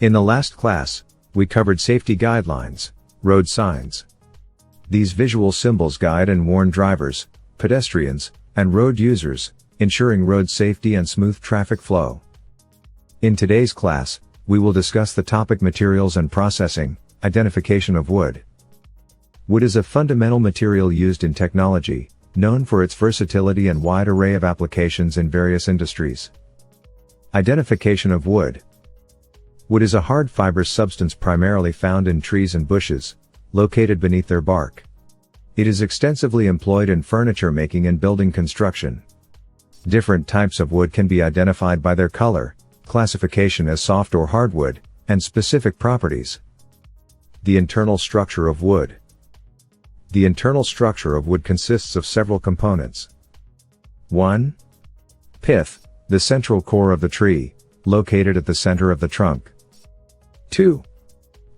In the last class, we covered safety guidelines, road signs. These visual symbols guide and warn drivers, pedestrians, and road users, ensuring road safety and smooth traffic flow. In today's class, we will discuss the topic materials and processing, identification of wood. Wood is a fundamental material used in technology, known for its versatility and wide array of applications in various industries. Identification of wood. Wood is a hard fibrous substance primarily found in trees and bushes, located beneath their bark. It is extensively employed in furniture making and building construction. Different types of wood can be identified by their color, classification as soft or hardwood, and specific properties. The internal structure of wood. The internal structure of wood consists of several components. 1. Pith, the central core of the tree, located at the center of the trunk. 2.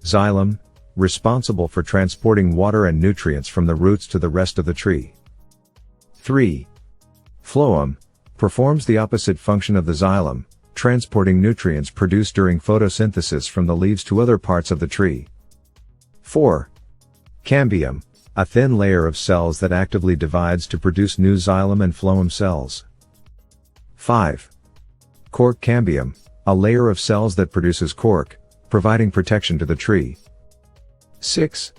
Xylem, responsible for transporting water and nutrients from the roots to the rest of the tree. 3. Phloem, performs the opposite function of the xylem, transporting nutrients produced during photosynthesis from the leaves to other parts of the tree. 4. Cambium, a thin layer of cells that actively divides to produce new xylem and phloem cells. 5. Cork cambium, a layer of cells that produces cork, providing protection to the tree. 6.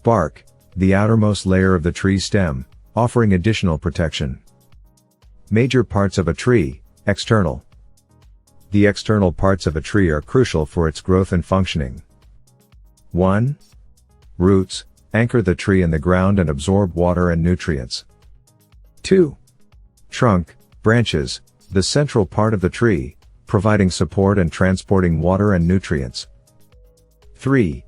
Bark, the outermost layer of the tree stem, offering additional protection. Major parts of a tree, external. The external parts of a tree are crucial for its growth and functioning. 1. Roots, anchor the tree in the ground and absorb water and nutrients. 2. Trunk, branches, the central part of the tree, providing support and transporting water and nutrients. 3.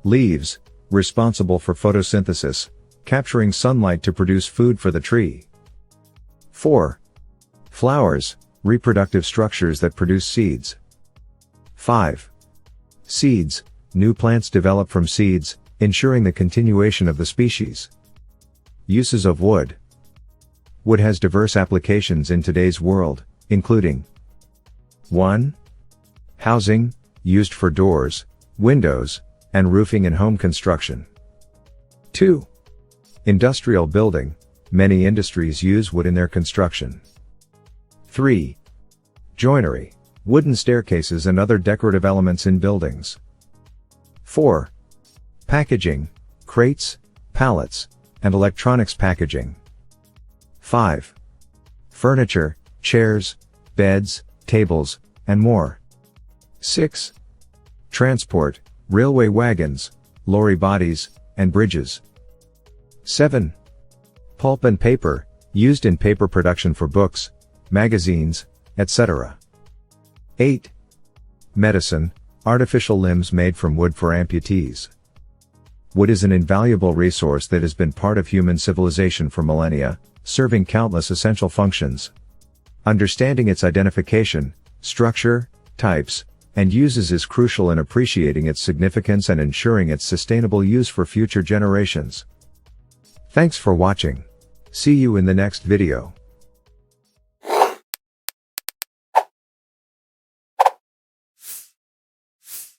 Leaves, responsible for photosynthesis, capturing sunlight to produce food for the tree. 4. Flowers, reproductive structures that produce seeds. 5. Seeds, new plants develop from seeds, ensuring the continuation of the species. Uses of wood. Wood has diverse applications in today's world, including 1. Housing, used for doors, windows, and roofing in home construction. 2. Industrial building, many industries use wood in their construction. 3. Joinery, wooden staircases and other decorative elements in buildings. 4. Packaging, crates, pallets, and electronics packaging. 5. Furniture, chairs, beds, tables, and more. 6. Transport, railway wagons, lorry bodies, and bridges. 7. Pulp and paper, used in paper production for books, magazines, etc. 8. Medicine, artificial limbs made from wood for amputees. Wood is an invaluable resource that has been part of human civilization for millennia, serving countless essential functions. Understanding its identification, structure, types, and uses is crucial in appreciating its significance and ensuring its sustainable use for future generations. Thanks for watching. See you in the next video.